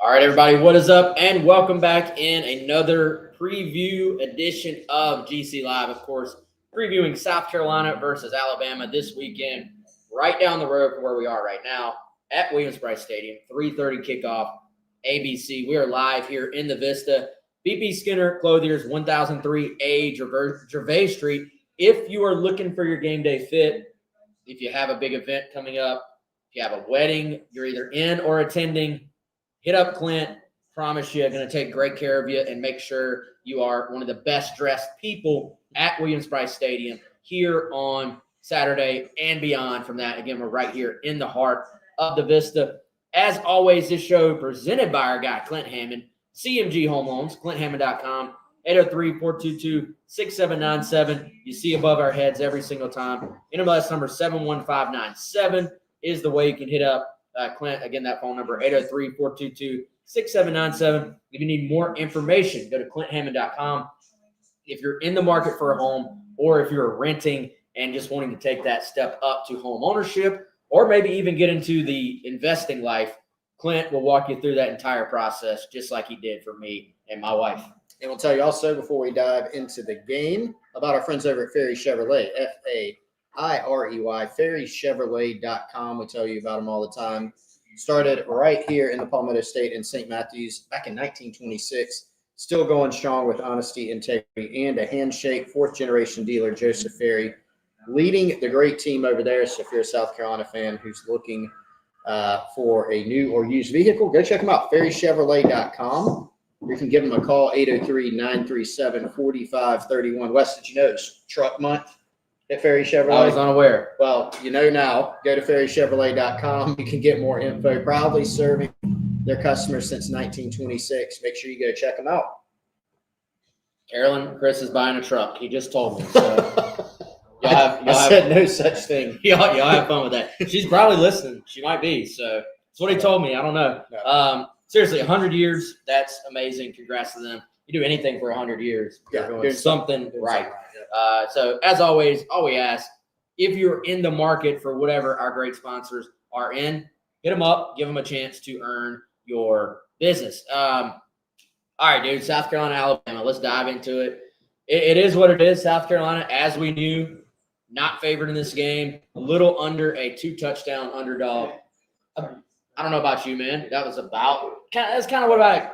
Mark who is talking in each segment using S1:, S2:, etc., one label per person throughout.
S1: All right, everybody, what is up? And welcome back in another preview edition of GC Live. Of course, previewing South Carolina versus Alabama this weekend, right down the road from where we are right now at Williams-Brice Stadium, 3:30 kickoff, ABC. We are live here in the Vista. BP Skinner Clothiers, 1003A Gervais Street. If you are looking for your game day fit, if you have a big event coming up, if you have a wedding you're either in or attending, hit up Clint. Promise you, going to take great care of you and make sure you are one of the best dressed people at Williams-Brice Stadium here on Saturday and beyond from that. Again, we're right here in the heart of the Vista. As always, this show presented by our guy, Clint Hammond, CMG Home Loans, ClintHammond.com, 803-422-6797. You see above our heads every single time. NMLS number 71597 is the way you can hit up Clint. Again, that phone number, 803-422-6797. If you need more information, go to ClintHammond.com. If you're in the market for a home, or if you're renting and just wanting to take that step up to home ownership, or maybe even get into the investing life, Clint will walk you through that entire process, just like he did for me and my wife.
S2: And we'll tell you also, before we dive into the game, about our friends over at Ferry Chevrolet, F-A-I-R-E-Y, ferrychevrolet.com. We tell you about them all the time. Started right here in the Palmetto State in St. Matthews back in 1926. Still going strong with honesty, integrity, and a handshake. Fourth-generation dealer, Joseph Ferry, leading the great team over there. So if you're a South Carolina fan who's looking for a new or used vehicle, go check them out, ferrychevrolet.com. You can give them a call, 803-937-4531. Wes, did you know it's truck month at Ferry Chevrolet?
S1: I was unaware.
S2: Well, you know now. Go to ferrychevrolet.com. You can get more info. Proudly serving their customers since 1926. Make sure you go check them out.
S1: Carolyn, Chris is buying a truck. He just told me. So
S2: I said no such thing.
S1: Y'all have fun with that. She's probably listening. She might be. So that's what he told me. I don't know.
S2: No.
S1: Seriously, 100 years, that's amazing. Congrats to them. You do anything for 100 years. You're doing something right. So as always, all we ask, if you're in the market for whatever our great sponsors are in, hit them up, give them a chance to earn your business. All right, dude, South Carolina, Alabama. Let's dive into it. It is what it is. South Carolina, as we knew, not favored in this game, a little under a 2-touchdown underdog. I don't know about you, man. That was that's kind of what I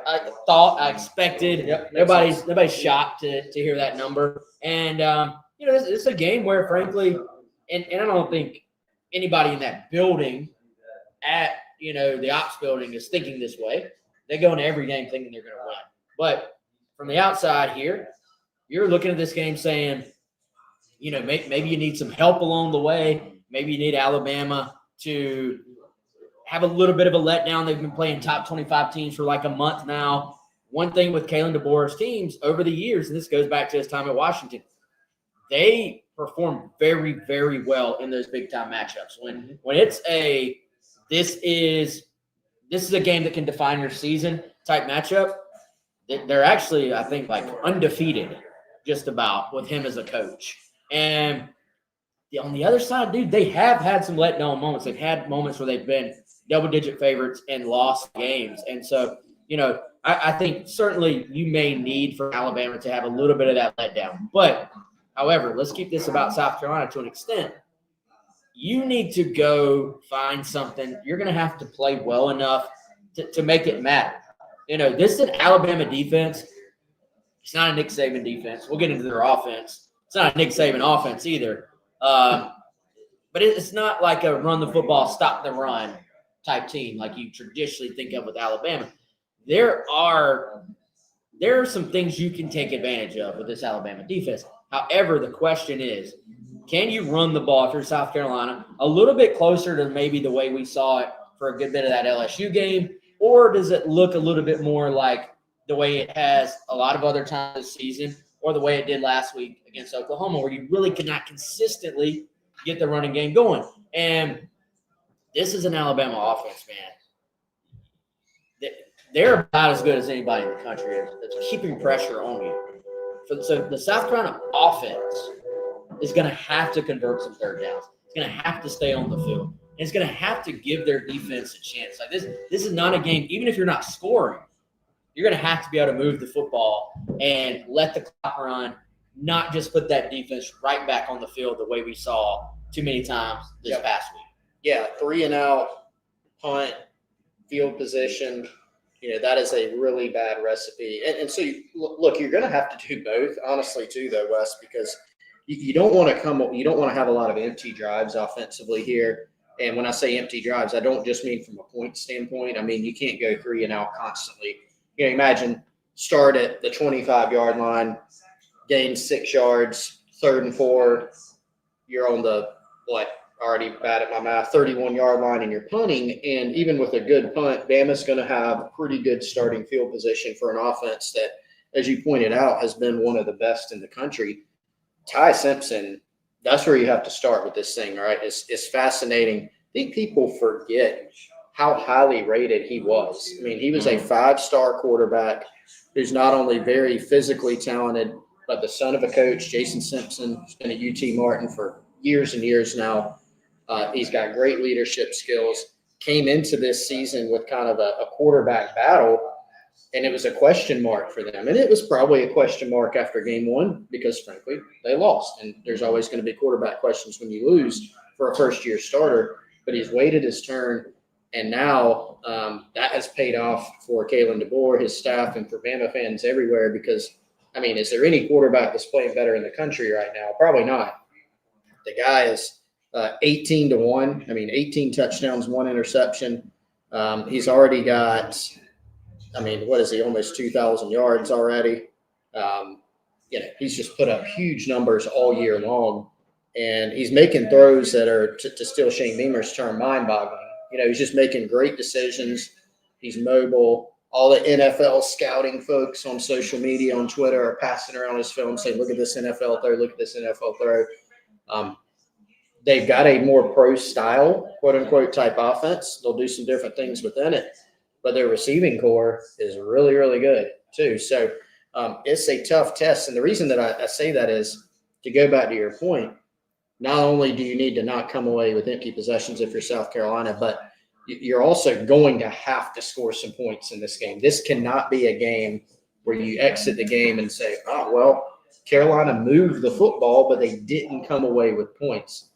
S1: thought, I expected.
S2: Yep,
S1: Nobody's shocked to hear that number. And, this is a game where, frankly, and I don't think anybody in that building at, the ops building is thinking this way. They go into every game thinking they're going to win. But from the outside here, you're looking at this game saying, maybe you need some help along the way. Maybe you need Alabama to have a little bit of a letdown. They've been playing top 25 teams for like a month now. One thing with Kalen DeBoer's teams over the years, and this goes back to his time at Washington, they perform very, very well in those big-time matchups. When it's this is a game that can define your season type matchup, they're actually, I think, like undefeated just about with him as a coach. And on the other side, dude, they have had some letdown moments. They've had moments where they've been double-digit favorites and lost games. And so, I think certainly you may need for Alabama to have a little bit of that letdown. But, however, let's keep this about South Carolina to an extent. You need to go find something. You're going to have to play well enough to make it matter. This is an Alabama defense. It's not a Nick Saban defense. We'll get into their offense. It's not a Nick Saban offense either. But it's not like a run the football, stop the run type team like you traditionally think of with Alabama. There are some things you can take advantage of with this Alabama defense. However, the question is, can you run the ball through South Carolina a little bit closer to maybe the way we saw it for a good bit of that LSU game, or does it look a little bit more like the way it has a lot of other times this season, or the way it did last week against Oklahoma, where you really could not consistently get the running game going? And this is an Alabama offense, man. They're about as good as anybody in the country is. It's keeping pressure on you. So the South Carolina offense is going to have to convert some third downs. It's going to have to stay on the field. it's going to have to give their defense a chance. Like this is not a game, even if you're not scoring, you're going to have to be able to move the football and let the clock run, not just put that defense right back on the field the way we saw too many times this past week.
S2: Yeah, 3-and-out, punt, field position. That is a really bad recipe. And so, look, you're going to have to do both, honestly, too, though, Wes, because you don't want to have a lot of empty drives offensively here. And when I say empty drives, I don't just mean from a point standpoint. I mean, you can't go 3-and-out constantly. Imagine start at the 25-yard line, gain 6 yards, 3rd and 4. You're on the, already bad at my math, 31-yard line, and you're punting. And even with a good punt, Bama's going to have pretty good starting field position for an offense that, as you pointed out, has been one of the best in the country. Ty Simpson, that's where you have to start with this thing, right? It's fascinating. I think people forget how highly rated he was. I mean, he was a 5-star quarterback who's not only very physically talented, but the son of a coach, Jason Simpson, has been at UT Martin for years and years now. He's got great leadership skills, came into this season with kind of a quarterback battle, and it was a question mark for them. And it was probably a question mark after game 1 because, frankly, they lost. And there's always going to be quarterback questions when you lose for a first-year starter. But he's waited his turn, and now that has paid off for Kalen DeBoer, his staff, and for Bama fans everywhere because, I mean, is there any quarterback that's playing better in the country right now? Probably not. The guy is 18-1. I mean, 18 touchdowns, 1 interception. He's already got, what is he, almost 2,000 yards already. He's just put up huge numbers all year long. And he's making throws that are, to steal Shane Beamer's term, mind-boggling. He's just making great decisions. He's mobile. All the NFL scouting folks on social media, on Twitter, are passing around his film saying, look at this NFL throw, look at this NFL throw. They've got a more pro-style, quote-unquote, type offense. They'll do some different things within it. But their receiving core is really, really good, too. So it's a tough test. And the reason that I say that is, to go back to your point, not only do you need to not come away with empty possessions if you're South Carolina, but you're also going to have to score some points in this game. This cannot be a game where you exit the game and say, oh, well, Carolina moved the football, but they didn't come away with points.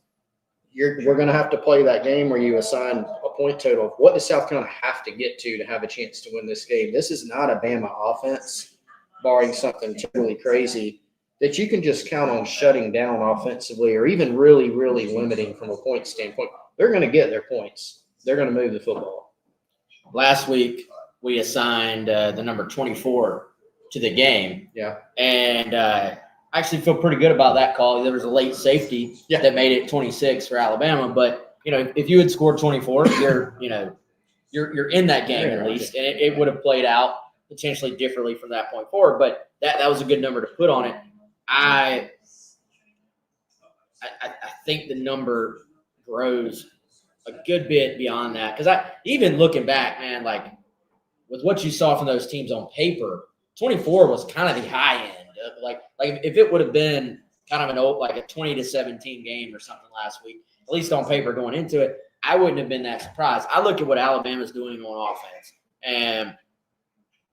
S2: We're going to have to play that game where you assign a point total of what does South Carolina have to get to have a chance to win this game. This is not a Bama offense, barring something totally crazy, that you can just count on shutting down offensively or even really, really limiting from a point standpoint. They're going to get their points. They're going to move the football.
S1: Last week, we assigned the number 24 to the game.
S2: Yeah.
S1: And I actually feel pretty good about that call. There was a late safety that made it 26 for Alabama. But, if you had scored 24, you're in that game at least. And it would have played out potentially differently from that point forward. But that was a good number to put on it. I think the number grows a good bit beyond that. Because even looking back, man, with what you saw from those teams on paper, 24 was kind of the high end. Like if it would have been kind of a 20-17 game or something last week, at least on paper going into it, I wouldn't have been that surprised. I look at what Alabama's doing on offense, and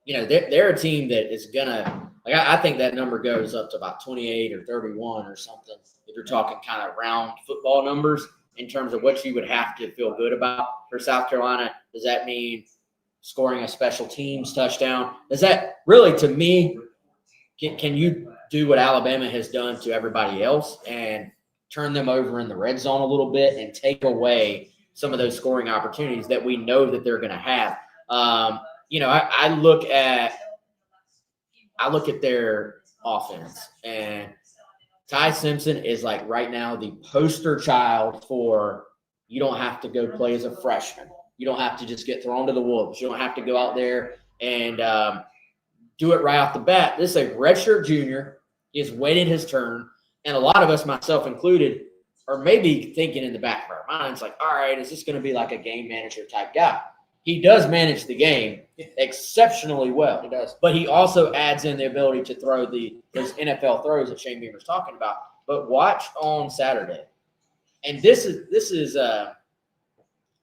S1: they're a team that is gonna I think that number goes up to about 28 or 31 or something. If you're talking kind of round football numbers in terms of what you would have to feel good about for South Carolina, does that mean scoring a special teams touchdown? Does that really, to me, can you do what Alabama has done to everybody else and turn them over in the red zone a little bit and take away some of those scoring opportunities that we know that they're going to have? I look at their offense, and Ty Simpson is right now the poster child for you don't have to go play as a freshman. You don't have to just get thrown to the wolves. You don't have to go out there and do it right off the bat. This is a redshirt junior. He has waited his turn. And a lot of us, myself included, are maybe thinking in the back of our minds, all right, is this going to be like a game manager type guy? He does manage the game exceptionally well.
S2: He does.
S1: But he also adds in the ability to throw those NFL throws that Shane Beamer's talking about. But watch on Saturday. And this is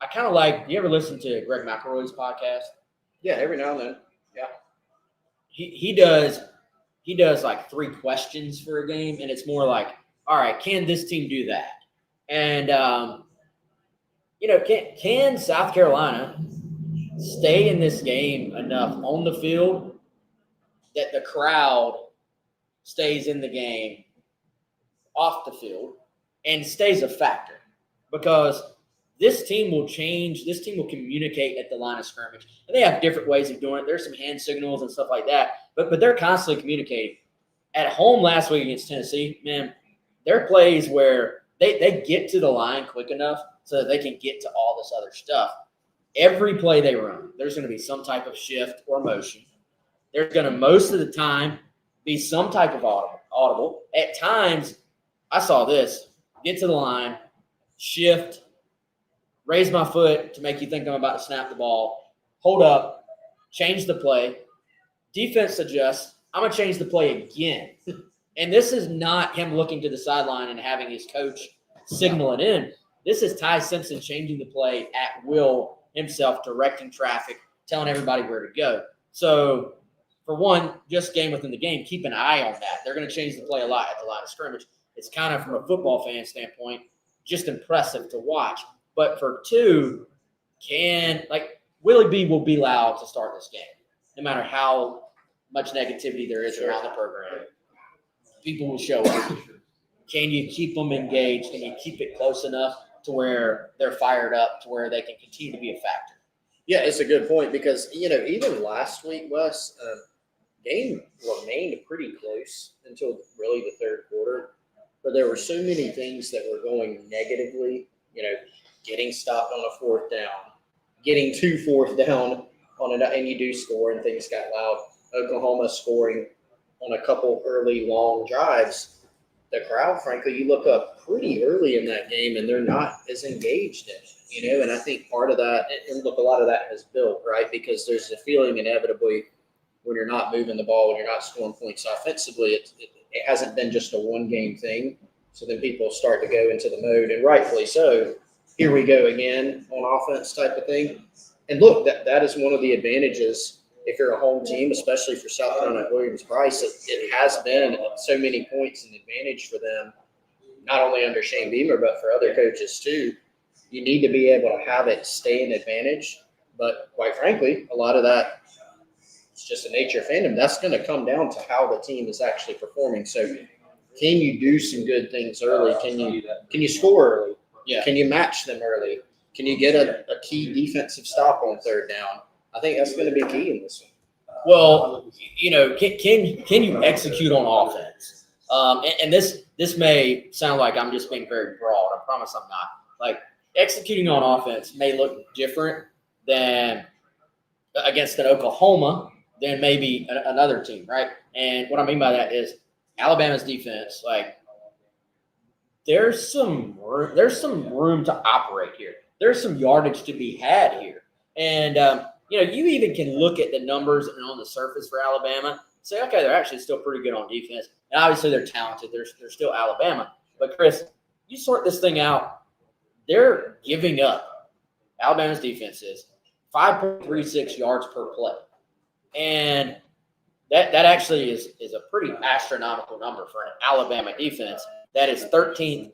S1: I kind of like. You ever listen to Greg McElroy's podcast?
S2: Yeah, every now and then. Yeah.
S1: He does like 3 questions for a game, and it's more like, all right, can this team do that? And can South Carolina stay in this game enough on the field that the crowd stays in the game off the field and stays a factor? Because this team will change. This team will communicate at the line of scrimmage. And they have different ways of doing it. There's some hand signals and stuff like that. But they're constantly communicating. At home last week against Tennessee, man, there are plays where they get to the line quick enough so that they can get to all this other stuff. Every play they run, there's going to be some type of shift or motion. There's going to, most of the time, be some type of audible. At times, I saw this. Get to the line, shift, raise my foot to make you think I'm about to snap the ball, hold up, change the play, defense adjusts, I'm going to change the play again. And this is not him looking to the sideline and having his coach signal it in. This is Ty Simpson changing the play at will himself, directing traffic, telling everybody where to go. So, for one, just game within the game, keep an eye on that. They're going to change the play a lot at the line of scrimmage. It's kind of, from a football fan standpoint, just impressive to watch. But for 2, Willie B will be loud to start this game, no matter how much negativity there is around the program. People will show up. Can you keep them engaged? Can you keep it close enough to where they're fired up, to where they can continue to be a factor?
S2: Yeah, it's a good point because, even last week, Wes, game remained pretty close until really the third quarter. But there were so many things that were going negatively, getting stopped on a 4th down, getting 2 4th down and you do score and things got loud. Oklahoma scoring on a couple early long drives. The crowd, frankly, you look up pretty early in that game and they're not as engaged in it, and I think part of that, and look, a lot of that has built, right? Because there's a feeling inevitably when you're not moving the ball, when you're not scoring points offensively, it hasn't been just a one-game thing. So then people start to go into the mode, and rightfully so. Here we go again on offense type of thing. And look, that is one of the advantages if you're a home team, especially for South Carolina at Williams-Brice. It has been so many points and advantage for them, not only under Shane Beamer, but for other coaches too. You need to be able to have it stay an advantage. But quite frankly, a lot of that, it's just the nature of fandom. That's going to come down to how the team is actually performing. So can you do some good things early? Can you score early?
S1: Yeah.
S2: Can you match them early? Can you get a key defensive stop on 3rd down? I think that's going to be key in this one.
S1: Well, can you execute on offense? And this may sound like I'm just being very broad. I promise I'm not. Like, executing on offense may look different than against an Oklahoma than maybe another team, right? And what I mean by that is Alabama's defense, like, there's some room to operate here. There's some yardage to be had here. And, you even can look at the numbers and on the surface for Alabama, say, okay, they're actually still pretty good on defense. And obviously they're talented. They're still Alabama. But, Chris, you sort this thing out, they're giving up. Alabama's defense is 5.36 yards per play. And that actually is a pretty astronomical number for an Alabama defense. That is 13th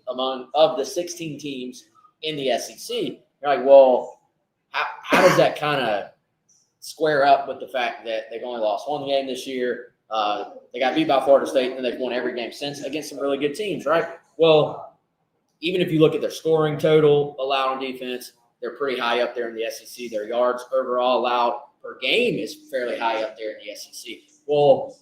S1: of the 16 teams in the SEC. You're like, well, how does that kind of square up with the fact that they've only lost one game this year? They got beat by Florida State, and they've won every game since against some really good teams, right? Well, even if you look at their scoring total allowed on defense, they're pretty high up there in the SEC. Their yards overall allowed per game is fairly high up there in the SEC. Well,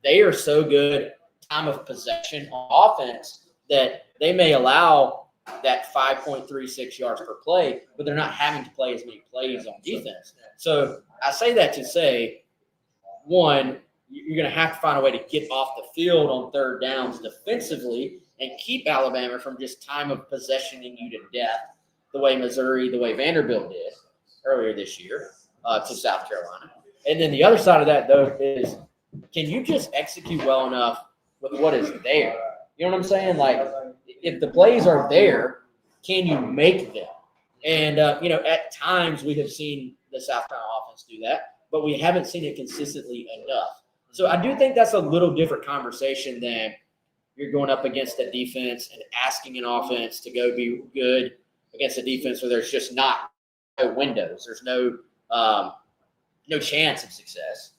S1: they are so good time of possession on offense that they may allow that 5.36 yards per play, but they're not having to play as many plays on defense. So I say that to say, one, you're going to have to find a way to get off the field on 3rd downs defensively and keep Alabama from just time of possessioning you to death the way Missouri, the way Vanderbilt did earlier this year to South Carolina. And then the other side of that, though, is can you just execute well enough with what is there? You know what I'm saying? Like, if the plays are there, can you make them? And, at times we have seen the South Carolina offense do that, but we haven't seen it consistently enough. So I do think that's a little different conversation than you're going up against a defense and asking an offense to go be good against a defense where there's just no windows. There's no chance of success.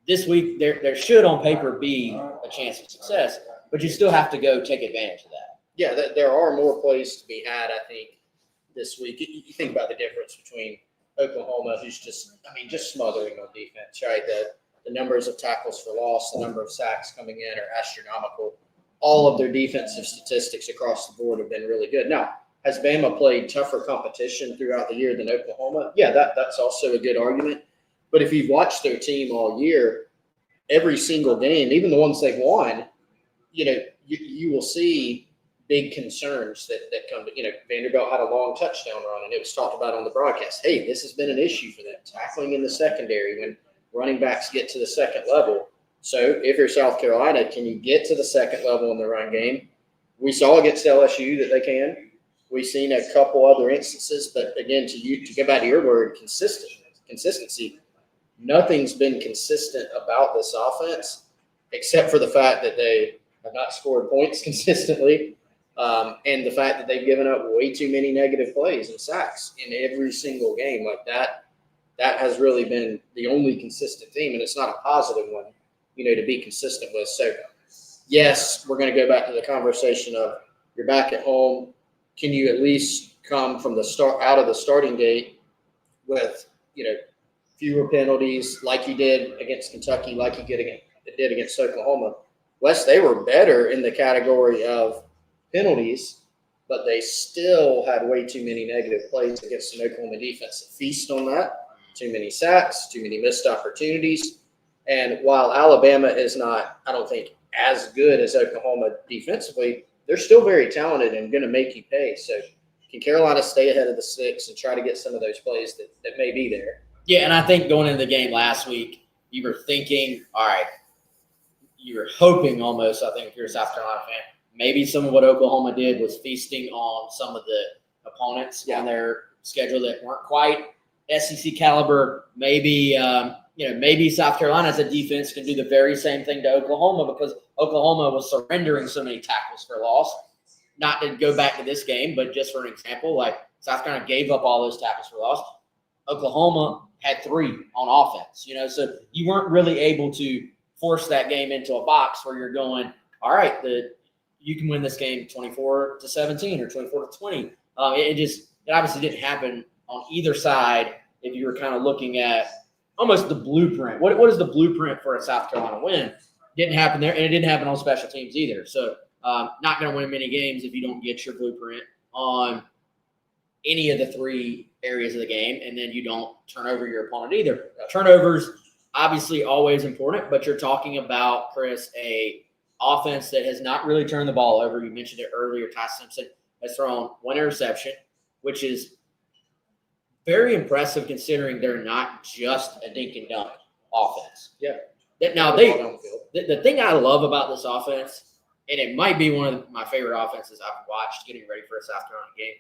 S1: This week, there should on paper be a chance of success, but you still have to go take advantage of that.
S2: Yeah, there are more plays to be had, I think, this week. You think about the difference between Oklahoma, who's just smothering on defense, right? The numbers of tackles for loss, the number of sacks coming in are astronomical. All of their defensive statistics across the board have been really good. Now, has Bama played tougher competition throughout the year than Oklahoma? Yeah, that's also a good argument. But if you've watched their team all year, every single game, even the ones they've won, you will see big concerns that come to, Vanderbilt had a long touchdown run, and it was talked about on the broadcast. Hey, this has been an issue for them, tackling in the secondary when running backs get to the second level. So if you're South Carolina, can you get to the second level in the run game? We saw against LSU that they can. We've seen a couple other instances, but again, to get back to your word, consistency, nothing's been consistent about this offense except for the fact that they have not scored points consistently, and the fact that they've given up way too many negative plays and sacks in every single game. Like that has really been the only consistent team, and it's not a positive one, to be consistent with. So, yes, we're going to go back to the conversation of you're back at home. Can you at least come from the start out of the starting gate with, fewer penalties like you did against Kentucky, like you did against Oklahoma? Wes, they were better in the category of penalties, but they still had way too many negative plays against an Oklahoma defense that feast on that. Too many sacks, too many missed opportunities. And while Alabama is not, I don't think, as good as Oklahoma defensively, they're still very talented and going to make you pay. So can Carolina stay ahead of the six and try to get some of those plays that may be there?
S1: Yeah, and I think going into the game last week, you were thinking, all right, you were hoping almost, I think if you're a South Carolina fan, maybe some of what Oklahoma did was feasting on some of the opponents on their schedule that weren't quite SEC caliber. Maybe maybe South Carolina as a defense can do the very same thing to Oklahoma because Oklahoma was surrendering so many tackles for loss. Not to go back to this game, but just for an example, like South Carolina gave up all those tackles for loss. Oklahoma had 3 on offense, so you weren't really able to force that game into a box where you're going, all right, you can win this game 24-17 or 24-20. It obviously didn't happen on either side if you were kind of looking at almost the blueprint. What is the blueprint for a South Carolina win? Didn't happen there, and it didn't happen on special teams either. So not going to win many games if you don't get your blueprint on any of the 3 areas of the game, and then you don't turn over your opponent either. Turnovers, obviously always important, but you're talking about, Chris, a offense that has not really turned the ball over. You mentioned it earlier. Ty Simpson has thrown 1 interception, which is very impressive considering they're not just a dink and dunk offense.
S2: Yeah.
S1: Now, the thing I love about this offense, and it might be one of my favorite offenses I've watched getting ready for a South Carolina game,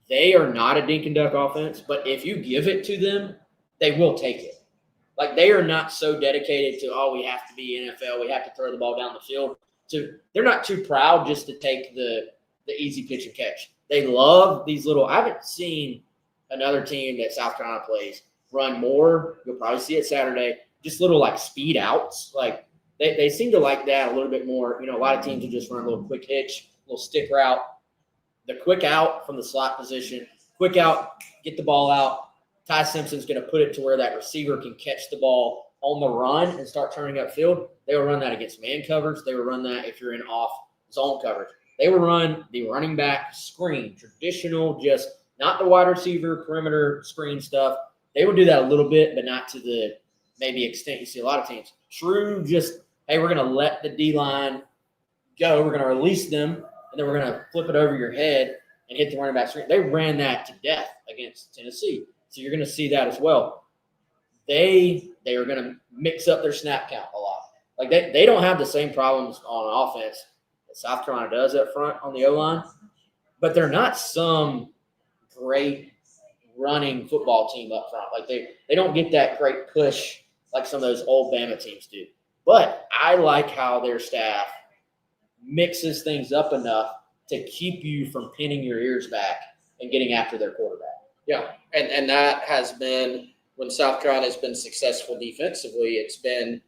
S1: they are not a dink and dunk offense, but if you give it to them, they will take it. Like, they are not so dedicated to, we have to be NFL, we have to throw the ball down the field. So they're not too proud just to take the easy pitch and catch. They love these little – I haven't seen another team that South Carolina plays run more. You'll probably see it Saturday. Just little, speed outs. Like, they seem to like that a little bit more. A lot of teams will just run a little quick hitch, a little stick route. The quick out from the slot position, quick out, get the ball out. Ty Simpson's going to put it to where that receiver can catch the ball on the run and start turning upfield. They will run that against man coverage. They will run that if you're in off zone coverage. They will run the running back screen, traditional, just not the wide receiver, perimeter screen stuff. They will do that a little bit, but not to the maybe extent you see a lot of teams. True, just, hey, we're going to let the D-line go. We're going to release them. And then we're going to flip it over your head and hit the running back screen. They ran that to death against Tennessee. So you're going to see that as well. They are going to mix up their snap count a lot. Like, they don't have the same problems on offense that South Carolina does up front on the O-line, but they're not some great running football team up front. Like they don't get that great push like some of those old Bama teams do. But I like how their staff mixes things up enough to keep you from pinning your ears back and getting after their quarterback.
S2: Yeah, and that has been when South Carolina has been successful defensively. It's been,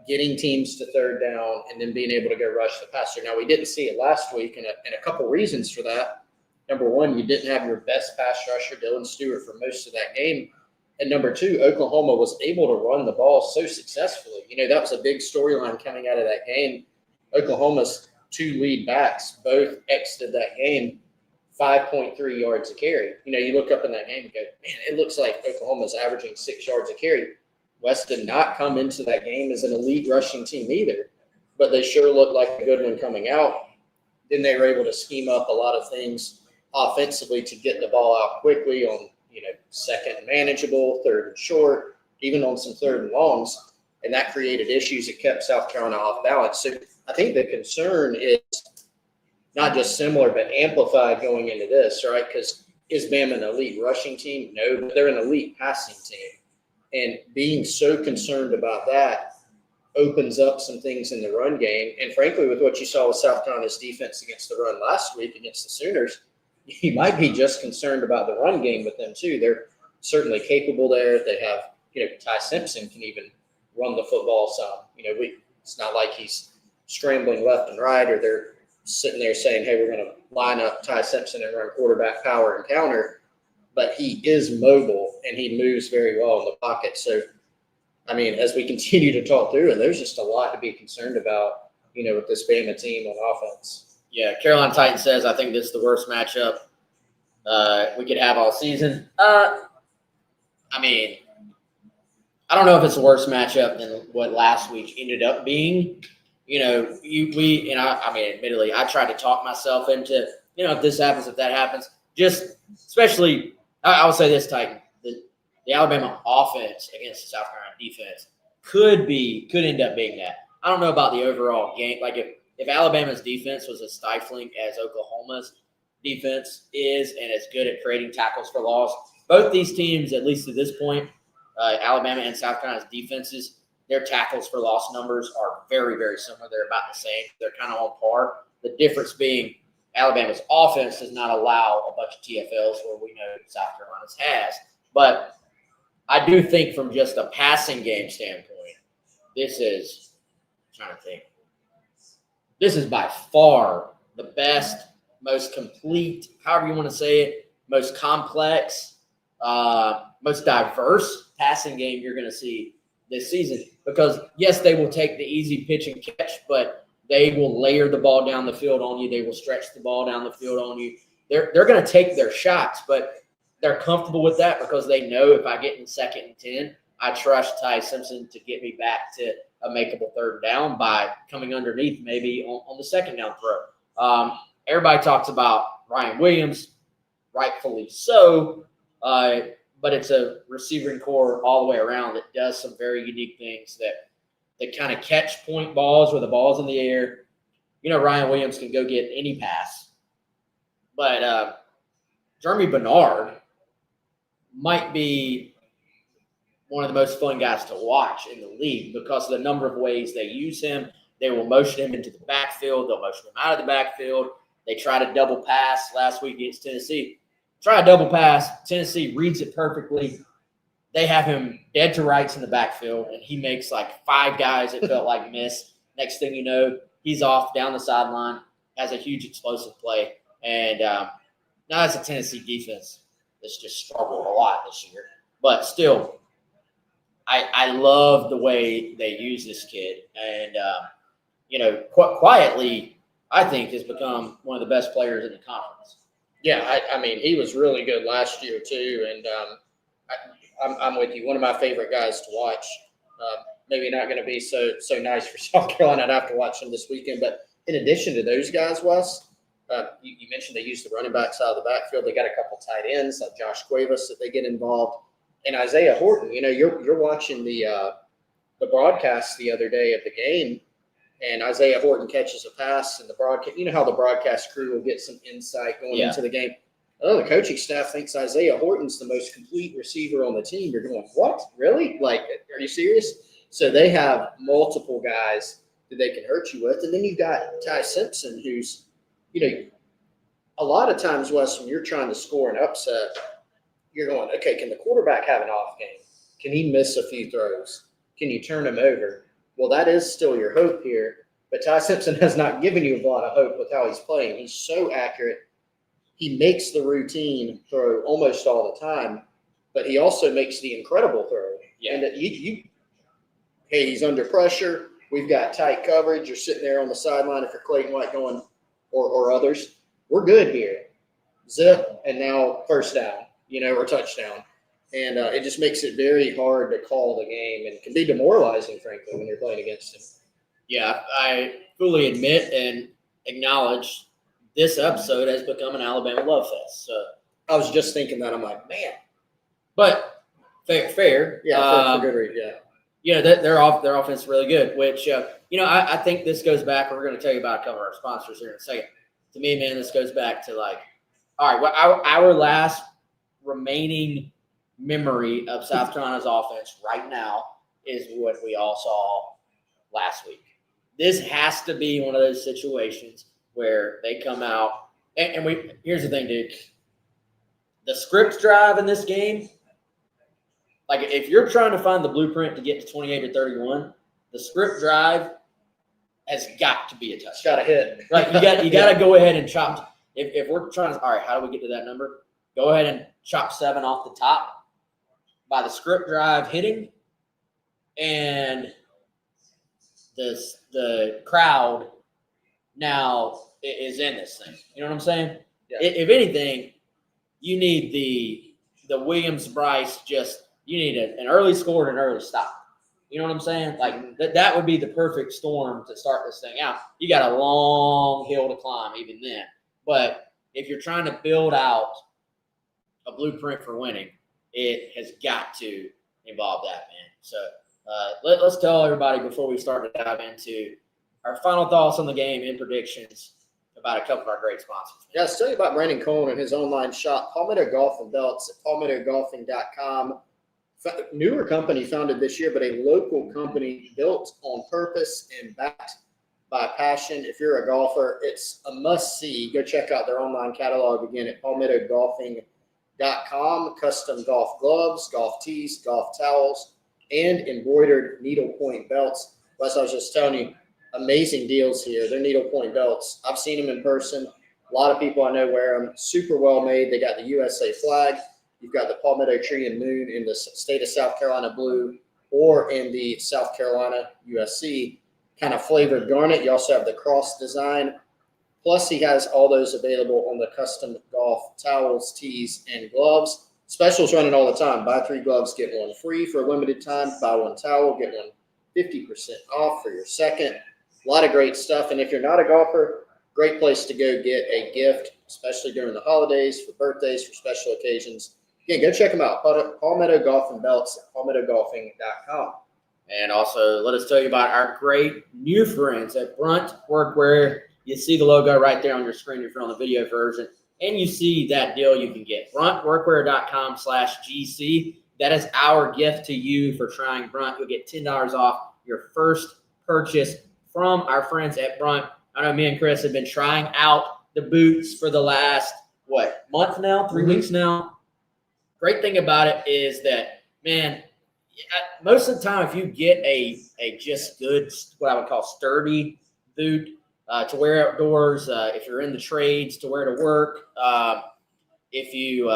S2: getting teams to third down and then being able to go rush the passer. Now, we didn't see it last week, and a couple reasons for that. Number one, you didn't have your best pass rusher, Dylan Stewart, for most of that game. And number two, Oklahoma was able to run the ball so successfully. That was a big storyline coming out of that game. Oklahoma's two lead backs both exited that game 5.3 yards a carry. You look up in that game and go, man, it looks like Oklahoma's averaging 6 yards a carry. West did not come into that game as an elite rushing team either, but they sure looked like a good one coming out. Then they were able to scheme up a lot of things offensively to get the ball out quickly on, second and manageable, third and short, even on some third and longs. And that created issues. It kept South Carolina off balance. So I think the concern is not just similar, but amplified going into this, right? Because is Bama an elite rushing team? No, but they're an elite passing team. And being so concerned about that opens up some things in the run game. And frankly, with what you saw with South Carolina's defense against the run last week against the Sooners, you might be just concerned about the run game with them too. They're certainly capable there. They have, Ty Simpson can even run the football some. It's not like he's scrambling left and right, or they're sitting there saying, hey, we're going to line up Ty Simpson and run quarterback power and counter. But he is mobile, and he moves very well in the pocket. So, as we continue to talk through, and there's just a lot to be concerned about, with this Bama team on offense.
S1: Yeah, Carolina Titans says, I think this is the worst matchup we could have all season. I don't know if it's the worst matchup than what last week ended up being. Admittedly, I tried to talk myself into, if this happens, if that happens, just especially, I would say this, Titan, the Alabama offense against the South Carolina defense could end up being that. I don't know about the overall game. Like if Alabama's defense was as stifling as Oklahoma's defense is and as good at creating tackles for loss, both these teams, at least to this point, Alabama and South Carolina's defenses, their tackles for loss numbers are very, very similar. They're about the same. They're kind of on par. The difference being Alabama's offense does not allow a bunch of TFLs where we know South Carolina's has. But I do think from just a passing game standpoint, this is by far the best, most complete, however you want to say it, most complex, most diverse passing game you're going to see this season. Because, yes, they will take the easy pitch and catch, but they will layer the ball down the field on you. They will stretch the ball down the field on you. They're going to take their shots, but they're comfortable with that because they know if I get in 2nd and 10, I trust Ty Simpson to get me back to a makeable third down by coming underneath maybe on the 2nd down throw. Everybody talks about Ryan Williams, rightfully so, but it's a receiving core all the way around that does some very unique things that kind of catch point balls where the ball's in the air. Ryan Williams can go get any pass. But Jeremy Bernard might be one of the most fun guys to watch in the league because of the number of ways they use him. They will motion him into the backfield. They'll motion him out of the backfield. They try to double pass last week against Tennessee. Try a double pass. Tennessee reads it perfectly. They have him dead to rights in the backfield, and he makes like 5 guys it felt like miss. Next thing you know, he's off down the sideline, has a huge explosive play. And now that's a Tennessee defense that's just struggled a lot this year. But still, I love the way they use this kid. And, quietly, I think has become one of the best players in the conference.
S2: Yeah, he was really good last year too. And I'm with you. One of my favorite guys to watch. Maybe not going to be so nice for South Carolina. I'd have to watch them this weekend. But in addition to those guys, Wes, you mentioned they use the running backs out of the backfield. They got a couple tight ends like Josh Cuevas that they get involved. And Isaiah Horton, you're watching the broadcast the other day of the game, and Isaiah Horton catches a pass, and the broadcast, how the broadcast crew will get some insight going into the game. Oh, the coaching staff thinks Isaiah Horton's the most complete receiver on the team. You're going, what? Really? Like, are you serious? So they have multiple guys that they can hurt you with. And then you've got Ty Simpson, who's, a lot of times, Wes, when you're trying to score an upset, you're going, okay, can the quarterback have an off game? Can he miss a few throws? Can you turn him over? Well, that is still your hope here. But Ty Simpson has not given you a lot of hope with how he's playing. He's so accurate. He makes the routine throw almost all the time, but he also makes the incredible throw.
S1: Yeah.
S2: And hey, he's under pressure. We've got tight coverage. You're sitting there on the sideline if you're Clayton White going or others. We're good here. Zip, and now first down, or touchdown. And it just makes it very hard to call the game and can be demoralizing, frankly, when you're playing against him.
S1: Yeah, I fully admit and acknowledge this episode has become an Alabama love fest. So
S2: I was just thinking that. I'm like, man.
S1: But fair.
S2: Yeah, for good reason. Yeah.
S1: Their offense is really good, which, I think this goes back, and we're going to tell you about a couple of our sponsors here in a second. To me, man, this goes back to all right, well, our last remaining memory of South Carolina's offense right now is what we all saw last week. This has to be one of those situations where they come out, and here's the thing, dude. The script drive in this game, if you're trying to find the blueprint to get to 28 or 31, the script drive has got to be a touchdown.
S2: It's got to hit.
S1: Right, you got to go ahead and chop. If we're trying to, all right, how do we get to that number? Go ahead and chop 7 off the top by the script drive hitting, and the crowd now is in this thing. You know what I'm saying?
S2: Yeah.
S1: If anything, you need the Williams-Bryce you need an early score and an early stop. You know what I'm saying? That would be the perfect storm to start this thing out. You got a long hill to climb even then. But if you're trying to build out a blueprint for winning, it has got to involve that, man. So let's tell everybody before we start to dive into our final thoughts on the game and predictions about a couple of our great sponsors.
S2: Yeah, let's tell you about Brandon Cohen and his online shop, Palmetto Golf and Belts at palmettogolfing.com. Newer company founded this year, but a local company built on purpose and backed by passion. If you're a golfer, it's a must-see. Go check out their online catalog again at palmettogolfing.com. Custom golf gloves, golf tees, golf towels, and embroidered needlepoint belts. Wes, I was just telling you, amazing deals here. They're needlepoint belts. I've seen them in person. A lot of people I know wear them. Super well made. They got the USA flag. You've got the palmetto tree and moon in the state of South Carolina blue, or in the South Carolina USC kind of flavored garnet. You also have the cross design. Plus, he has all those available on the custom golf towels, tees, and gloves. Specials running all the time. Buy 3 gloves, get 1 free for a limited time. Buy 1 towel, get 1 50% off for your second. A lot of great stuff. And if you're not a golfer, great place to go get a gift, especially during the holidays, for birthdays, for special occasions. Again, go check them out. Palmetto Golf and Belts at palmettogolfing.com.
S1: And also, let us tell you about our great new friends at Brunt Workwear. You see the logo right there on your screen if you're on the video version. And you see that deal you can get. BruntWorkwear.com/GC. That is our gift to you for trying Brunt. You'll get $10 off your first purchase from our friends at Brunt. I know me and Chris have been trying out the boots for the last, month now? 3 weeks now? Great thing about it is that, man, most of the time if you get a just good, what I would call sturdy boot to wear outdoors, if you're in the trades, to wear to work, if you,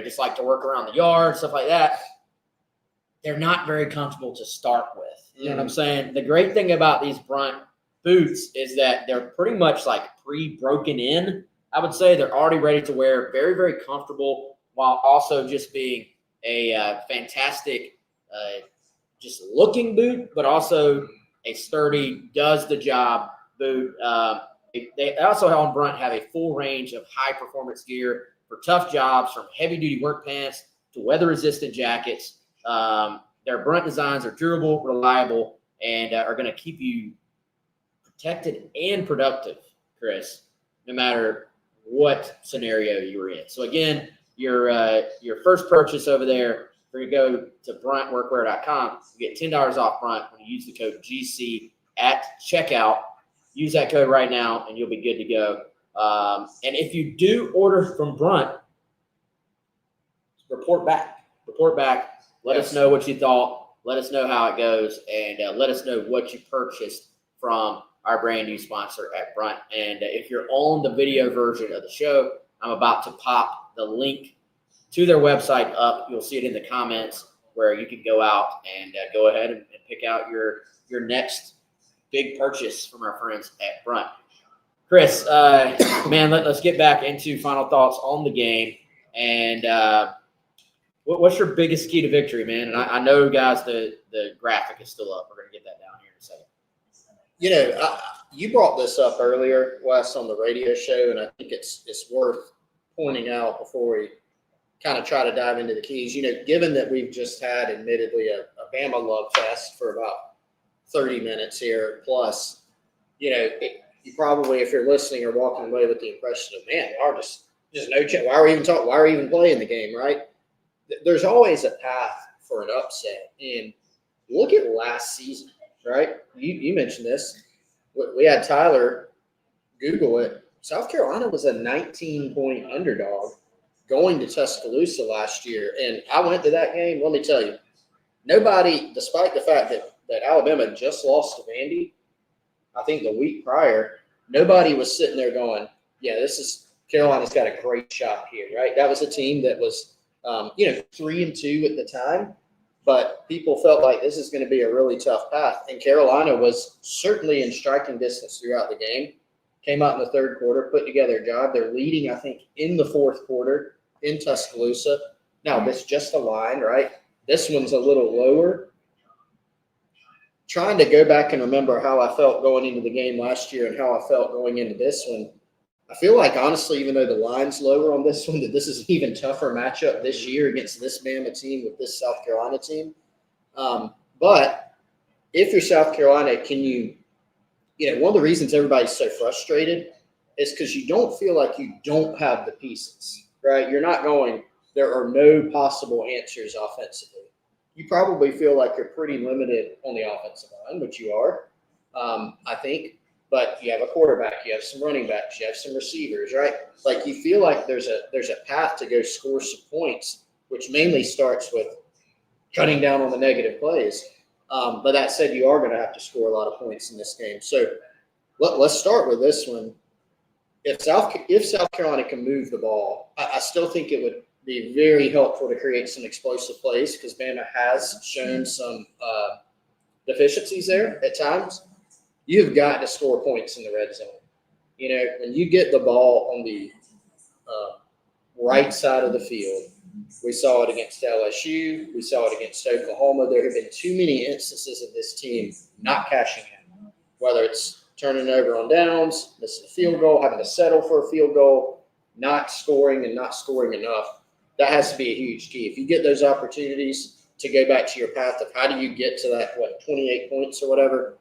S1: just like to work around the yard, stuff like that, they're not very comfortable to start with. You know what I'm saying? The great thing about these Brunt boots is that they're pretty much pre-broken in. I would say they're already ready to wear, very, very comfortable, while also just being a fantastic, just looking boot, but also a sturdy, does the job boot. They also on Brunt have a full range of high-performance gear for tough jobs, from heavy-duty work pants to weather-resistant jackets. Their Brunt designs are durable, reliable, and are going to keep you protected and productive, Chris, no matter what scenario you were in. So again, your first purchase over there, we're going to go to BryantWorkwear.com. You get $10 off Bryant when you use the code GC at checkout. Use that code right now, and you'll be good to go. And if you do order from Bryant, report back. Let us know what you thought. Let us know how it goes, and let us know what you purchased from our brand new sponsor at Bryant. And if you're on the video version of the show, I'm about to pop the link to their website up. You'll see it in the comments where you can go out and go ahead and pick out your next big purchase from our friends at Bryant. Chris, man, let's get back into final thoughts on the game. And what's your biggest key to victory, man? And I know, guys, the graphic is still up. We're going to get that down here in a second.
S2: You know, you brought this up earlier, Wes, on the radio show, and I think it's worth pointing out before we kind of try to dive into the keys. You know, given that we've just had, admittedly, a Bama love fest for about 30 minutes here plus, you know, you probably, if you're listening, are walking away with the impression of, man, there are just no chance. Why are we even playing the game, right? There's always a path for an upset. And look at last season, right? You mentioned this. We had Tyler Google it. South Carolina was a 19-point underdog going to Tuscaloosa last year. And I went to that game. Let me tell you, nobody, despite the fact that Alabama just lost to Vandy, I think the week prior, nobody was sitting there going, yeah, Carolina's got a great shot here, right? That was a team that was, 3-2 at the time, but people felt like this is going to be a really tough path. And Carolina was certainly in striking distance throughout the game. Came out in the third quarter, put together a job. They're leading, I think, in the fourth quarter in Tuscaloosa. Now, this is just a line, right? This one's a little lower. Trying to go back and remember how I felt going into the game last year and how I felt going into this one. I feel like, honestly, even though the line's lower on this one, that this is an even tougher matchup this year against this Bama team with this South Carolina team. But if you're South Carolina, one of the reasons everybody's so frustrated is because you don't feel like you don't have the pieces, right? You're not going, there are no possible answers offensively. You probably feel like you're pretty limited on the offensive line, which you are, I think. But you have a quarterback, you have some running backs, you have some receivers, right? Like you feel like there's a path to go score some points, which mainly starts with cutting down on the negative plays. But that said, you are going to have to score a lot of points in this game. So let's start with this one. If South Carolina can move the ball, I still think it would be very helpful to create some explosive plays because Bama has shown some deficiencies there at times. You've got to score points in the red zone. You know, when you get the ball on the right side of the field, we saw it against LSU. We saw it against Oklahoma. There have been too many instances of this team not cashing in, whether it's turning over on downs, missing a field goal, having to settle for a field goal, not scoring and not scoring enough. That has to be a huge key. If you get those opportunities to go back to your path of how do you get to that, 28 points or whatever,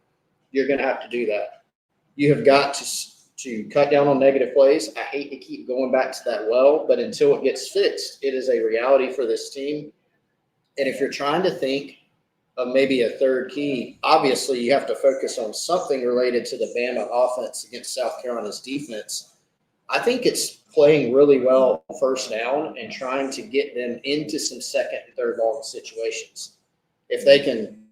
S2: you're going to have to do that. You have got to cut down on negative plays. I hate to keep going back to that well, but until it gets fixed, it is a reality for this team. And if you're trying to think of maybe a third key, obviously you have to focus on something related to the Bama offense against South Carolina's defense. I think it's playing really well on first down and trying to get them into some second and third long situations. If they can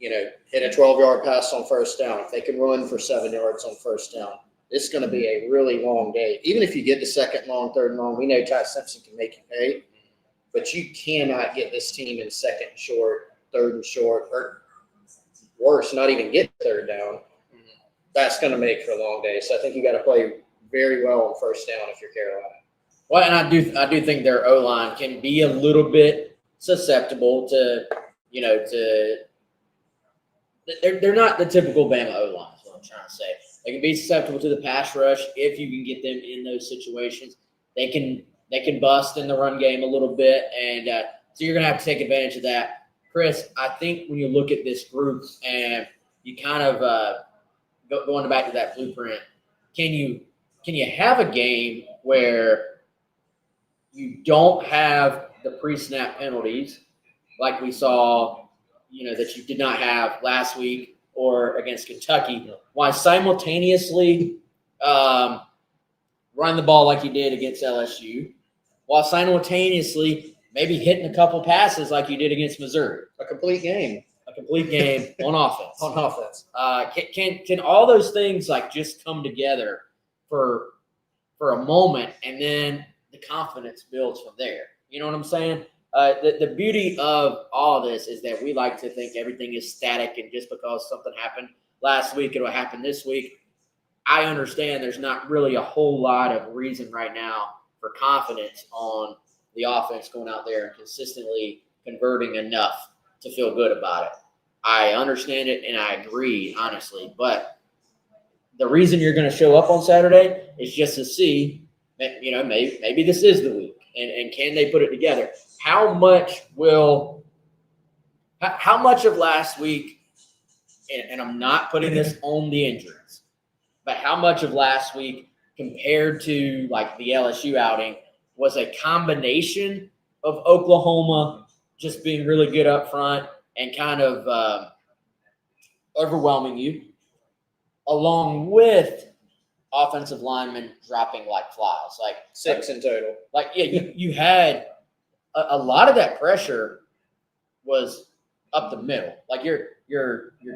S2: hit a 12-yard pass on first down, if they can run for 7 yards on first down, it's going to be a really long day. Even if you get to second long, third long, we know Ty Simpson can make you pay, but you cannot get this team in second and short, third and short, or worse, not even get third down. That's going to make for a long day. So I think you got to play very well on first down if you're Carolina.
S1: Well, and I do think their O-line can be a little bit susceptible to they're not the typical Bama O-line is what I'm trying to say. They can be susceptible to the pass rush if you can get them in those situations. They can bust in the run game a little bit, and so you're going to have to take advantage of that. Chris, I think when you look at this group and you kind of going back to that blueprint, can you have a game where you don't have the pre-snap penalties like we saw, that you did not have last week or against Kentucky, while simultaneously run the ball like you did against LSU, while simultaneously maybe hitting a couple passes like you did against Missouri.
S2: A complete game
S1: on offense.
S2: on offense.
S1: Can all those things like just come together for a moment, and then the confidence builds from there? You know what I'm saying? The beauty of all of this is that we like to think everything is static, and just because something happened last week, it'll happen this week. I understand there's not really a whole lot of reason right now for confidence on the offense going out there and consistently converting enough to feel good about it. I understand it, and I agree, honestly. But the reason you're going to show up on Saturday is just to see, maybe this is the week, and can they put it together? How much of last week, and I'm not putting this on the injuries, but how much of last week compared to like the LSU outing was a combination of Oklahoma just being really good up front and kind of overwhelming you, along with offensive linemen dropping like flies, like
S2: 6 in total.
S1: Like, yeah, you had a lot of that pressure was up the middle. Like your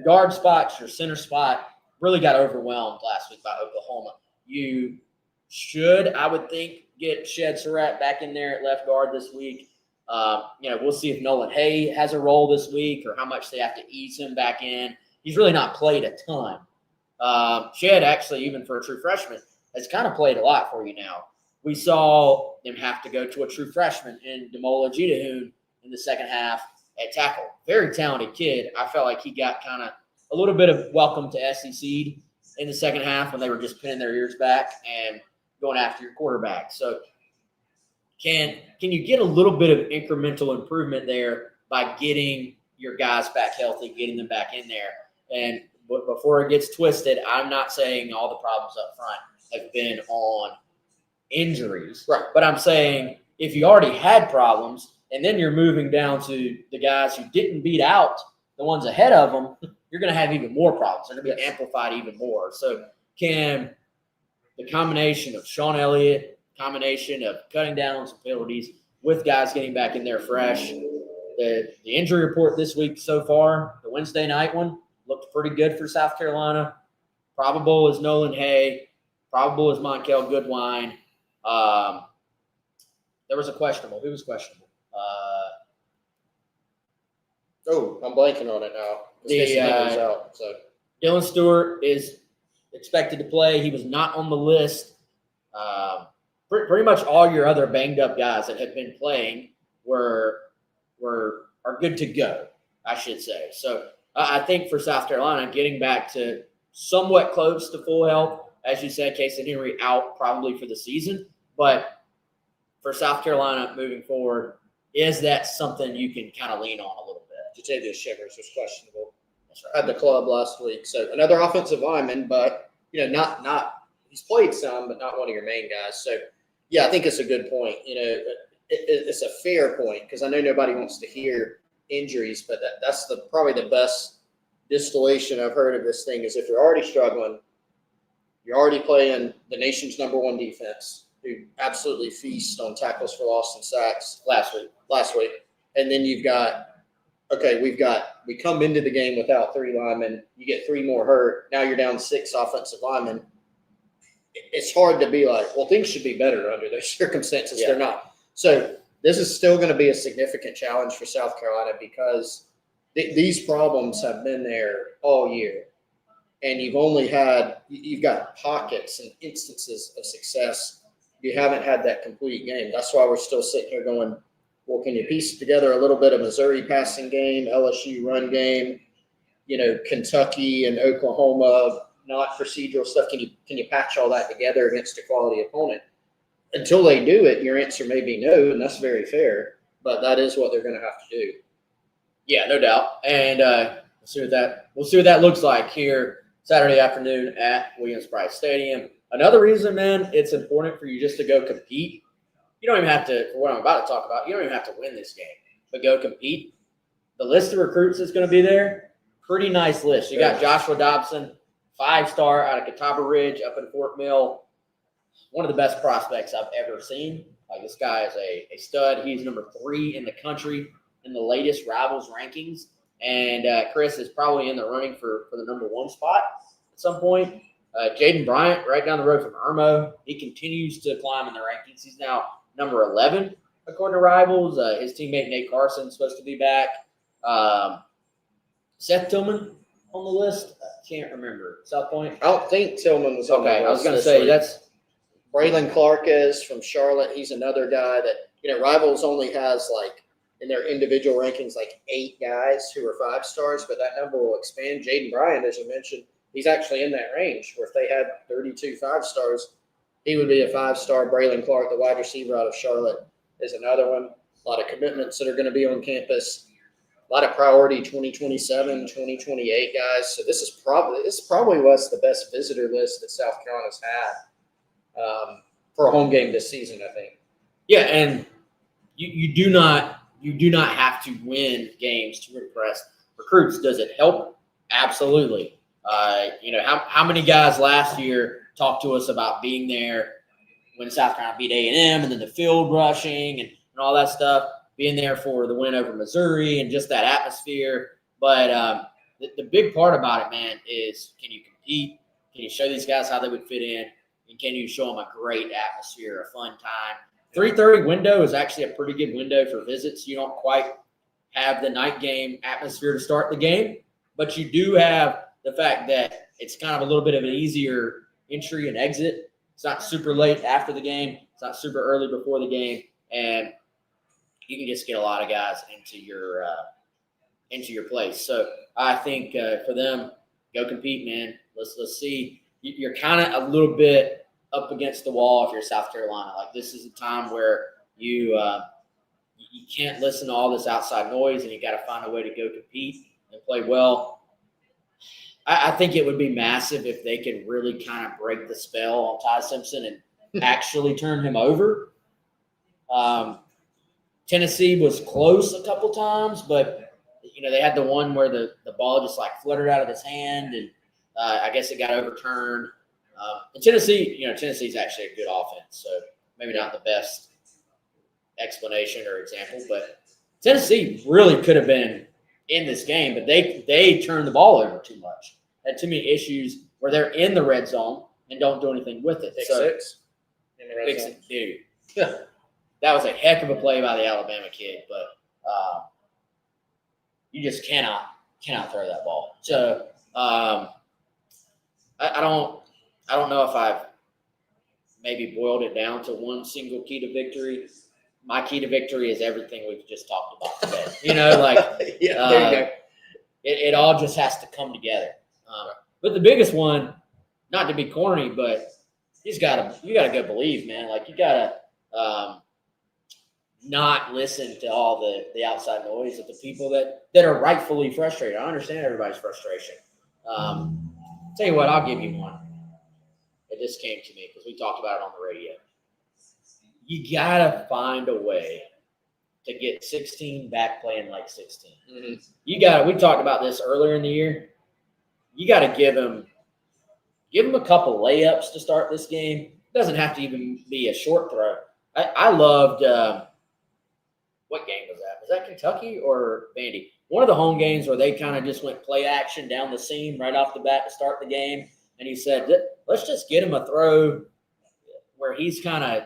S1: guard spots, your center spot really got overwhelmed last week by Oklahoma. You should, I would think, get Shed Surratt back in there at left guard this week. We'll see if Nolan Hay has a role this week or how much they have to ease him back in. He's really not played a ton. Shed, actually, even for a true freshman, has kind of played a lot for you now. We saw them have to go to a true freshman in Demola Jitahoon in the second half at tackle. Very talented kid. I felt like he got kind of a little bit of welcome to SEC in the second half when they were just pinning their ears back and going after your quarterback. So can you get a little bit of incremental improvement there by getting your guys back healthy, getting them back in there? And before it gets twisted, I'm not saying all the problems up front have been on injuries.
S2: Right.
S1: But I'm saying if you already had problems and then you're moving down to the guys who didn't beat out the ones ahead of them, you're going to have even more problems. They're going to be amplified even more. So can the combination of Sean Elliott, combination of cutting down on some penalties with guys getting back in there fresh, the injury report this week so far, the Wednesday night one, looked pretty good for South Carolina. Probable is Nolan Hay. Probable is Monkel Goodwine. There was a questionable. Who was questionable?
S2: I'm blanking on it now. Out, so.
S1: Dylan Stewart is expected to play. He was not on the list. Pretty much all your other banged up guys that have been playing are good to go, I should say. So I think for South Carolina, getting back to somewhat close to full health, as you said, Casey Henry out probably for the season. But for South Carolina moving forward, is that something you can kind of lean on a little bit?
S2: Jatavius Shivers was questionable.
S1: That's right.
S2: At the club last week. So another offensive lineman, but not he's played some, but not one of your main guys. So yeah, I think it's a good point. It's a fair point because I know nobody wants to hear injuries, but that's probably the best distillation I've heard of this thing is if you're already struggling, you're already playing the nation's #1 defense, who absolutely feast on tackles for loss and sacks last week. And then you've got, we come into the game without 3 linemen. You get 3 more hurt. Now you're down 6 offensive linemen. It's hard to be like, well, things should be better under those circumstances. Yeah. They're not. So this is still going to be a significant challenge for South Carolina because these problems have been there all year. And you've got pockets and instances of success. You haven't had that complete game. That's why we're still sitting here going, well, can you piece together a little bit of Missouri passing game, LSU run game, Kentucky and Oklahoma, not procedural stuff? Can you patch all that together against a quality opponent? Until they do it, your answer may be no, and that's very fair. But that is what they're going to have to do.
S1: Yeah, no doubt. And we'll see what that looks like here Saturday afternoon at Williams-Brice Stadium. Another reason, man, it's important for you just to go compete. You don't even have to, for what I'm about to talk about, you don't even have to win this game, but go compete. The list of recruits that's going to be there, pretty nice list. You got Joshua Dobson, 5-star out of Catawba Ridge up in Fort Mill. One of the best prospects I've ever seen. Like, this guy is a stud. He's number 3 in the country in the latest Rivals rankings. And Chris is probably in the running for the number 1 spot at some point. Jaden Bryant, right down the road from Irmo, he continues to climb in the rankings. He's now number 11 according to Rivals. His teammate Nate Carson is supposed to be back. Seth Tillman on the list. I can't remember. South Point.
S2: I don't think Tillman was on the list.
S1: I was going to say that's
S2: Braylon Clark is from Charlotte. He's another guy that Rivals only has like in their individual rankings like 8 guys who are 5-stars, but that number will expand. Jaden Bryant, as you mentioned, he's actually in that range where if they had 32 5-stars, he would be a 5-star. Braylon Clark, the wide receiver out of Charlotte, is another one. A lot of commitments that are going to be on campus. A lot of priority 2027, 2028 guys. So this is probably what's the best visitor list that South Carolina's had for a home game this season, I think.
S1: Yeah, and you do not have to win games to impress recruits. Does it help? Absolutely. How many guys last year talked to us about being there when South Carolina beat A&M and then the field rushing and all that stuff, being there for the win over Missouri and just that atmosphere. But the big part about it, man, is can you compete? Can you show these guys how they would fit in? And can you show them a great atmosphere, a fun time? 3:30 window is actually a pretty good window for visits. You don't quite have the night game atmosphere to start the game, but you do have the fact that it's kind of a little bit of an easier entry and exit. It's not super late after the game. It's not super early before the game. And you can just get a lot of guys into your place. So I think for them, go compete, man. Let's see. You're kind of a little bit up against the wall if you're South Carolina. Like, this is a time where you can't listen to all this outside noise, and you got to find a way to go compete and play well. I think it would be massive if they could really kind of break the spell on Ty Simpson and actually turn him over. Tennessee was close a couple times, but they had the one where the ball just like fluttered out of his hand, and I guess it got overturned. And Tennessee's actually a good offense, so maybe not the best explanation or example, but Tennessee really could have been in this game, but they turned the ball over too much. Had too many issues where they're in the red zone and don't do anything with it.
S2: Pick six in the red zone.
S1: Dude. That was a heck of a play by the Alabama kid, but you just cannot throw that ball. So I don't know if I've maybe boiled it down to one single key to victory. My key to victory is everything we've just talked about today. It all just has to come together. But the biggest one, not to be corny, but you gotta go believe, man. Like, you gotta not listen to all the outside noise of the people that are rightfully frustrated. I understand everybody's frustration. Tell you what, I'll give you one. It just came to me because we talked about it on the radio. You gotta find a way to get 16 back playing like 16. Mm-hmm. We talked about this earlier in the year. You got to give them a couple layups to start this game. It doesn't have to even be a short throw. I loved what game was that? Was that Kentucky or Vandy? One of the home games where they kind of just went play action down the seam right off the bat to start the game. And he said, let's just get him a throw where he's kind of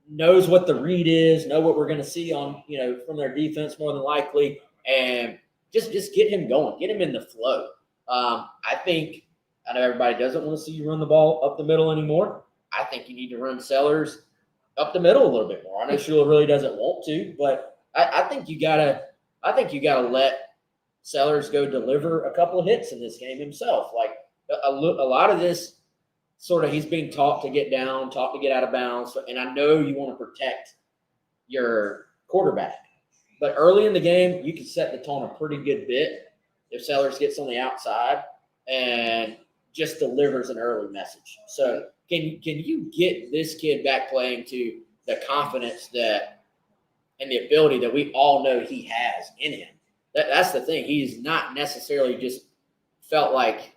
S1: knows what the read is, know what we're going to see on, from their defense more than likely, and just get him going, get him in the flow. I know everybody doesn't want to see you run the ball up the middle anymore. I think you need to run Sellers up the middle a little bit more. I know Shula really doesn't want to, but I think you gotta let Sellers go deliver a couple of hits in this game himself. Like a lot of this sort of, he's being taught to get down, taught to get out of bounds. And I know you want to protect your quarterback, but early in the game, you can set the tone a pretty good bit if Sellers gets on the outside and just delivers an early message. So can you get this kid back playing to the confidence that and the ability that we all know he has in him? That's the thing. He's not necessarily just felt like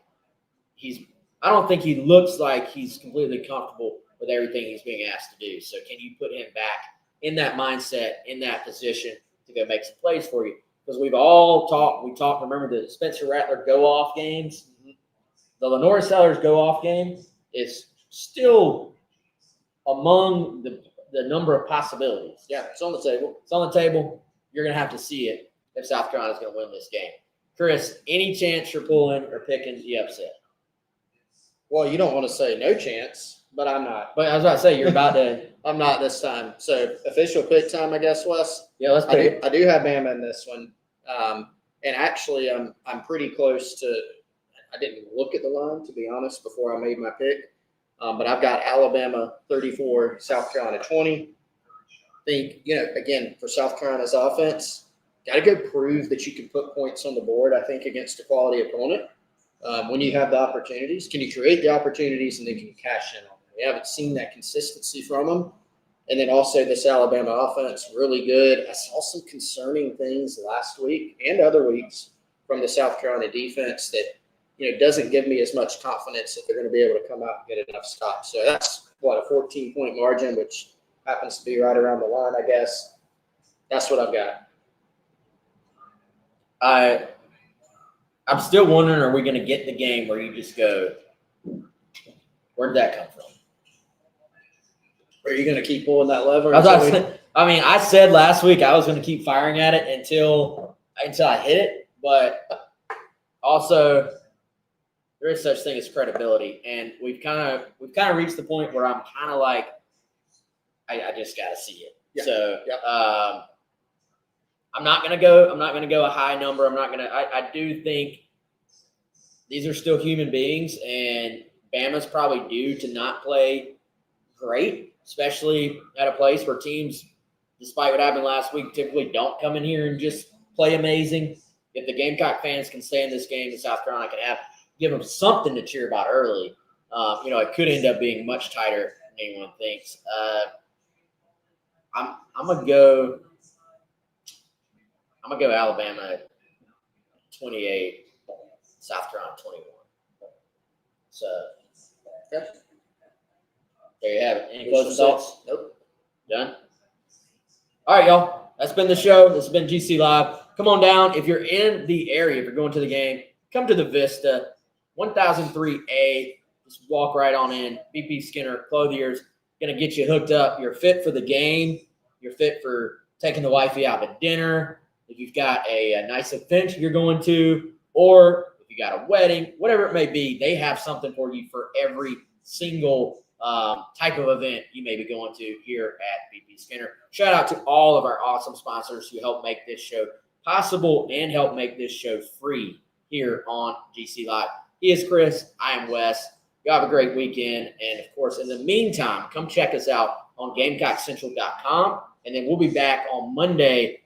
S1: I don't think he looks like he's completely comfortable with everything he's being asked to do. So can you put him back in that mindset, in that position to go make some plays for you? Because we talked, remember the Spencer Rattler go-off games? The Lenora Sellers go-off game is still among the number of possibilities.
S2: Yeah, it's on the table.
S1: It's on the table. You're going to have to see it if South Carolina's going to win this game. Chris, any chance you're pulling or picking the upset?
S2: Well, you don't want to say no chance, but I'm not.
S1: But I was about to say, you're about to.
S2: I'm not this time. So official pick time, I guess, Wes.
S1: Yeah, let's pick it.
S2: I do have Bama in this one. And actually, I'm pretty close to – I didn't look at the line, to be honest, before I made my pick. But I've got Alabama 34, South Carolina 20. I think, again, for South Carolina's offense, got to go prove that you can put points on the board, I think, against a quality opponent. When you have the opportunities, can you create the opportunities and then can you cash in on them? We haven't seen that consistency from them. And then also this Alabama offense, really good. I saw some concerning things last week and other weeks from the South Carolina defense that, doesn't give me as much confidence that they're going to be able to come out and get enough stops. So that's, a 14-point margin, which happens to be right around the line, I guess. That's what I've got.
S1: I'm still wondering, are we going to get the game where you just go, where'd that come from?
S2: Are you going to keep pulling that lever?
S1: I said last week I was going to keep firing at it until I hit it, but also there is such thing as credibility, and we've kind of reached the point where I'm kind of like, I just got to see it.
S2: Yeah.
S1: So I'm not going to go a high number. I do think these are still human beings, and Bama's probably due to not play great, especially at a place where teams, despite what happened last week, typically don't come in here and just play amazing. If the Gamecock fans can stay in this game, and South Carolina can give them something to cheer about early, it could end up being much tighter than anyone thinks. I'm gonna go Alabama 28, South Carolina 21. So
S2: okay.
S1: There you have it. Any closing thoughts?
S2: Nope.
S1: Done? All right, y'all. That's been the show. This has been GC Live. Come on down. If you're in the area, if you're going to the game, come to the Vista, 1003A. Just walk right on in. BP Skinner Clothier's going to get you hooked up. You're fit for the game. You're fit for taking the wifey out to dinner. If you've got a nice event you're going to, or if you got a wedding, whatever it may be, they have something for you for every single type of event you may be going to here at BP Skinner. Shout out to all of our awesome sponsors who help make this show possible and help make this show free here on GC Live. He is Chris. I am Wes. You have a great weekend. And, of course, in the meantime, come check us out on GamecockCentral.com. And then we'll be back on Monday.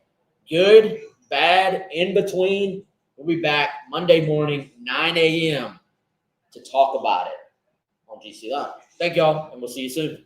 S1: Good, bad, in between. We'll be back Monday morning, 9 a.m. to talk about it on GC Live. Thank y'all, and we'll see you soon.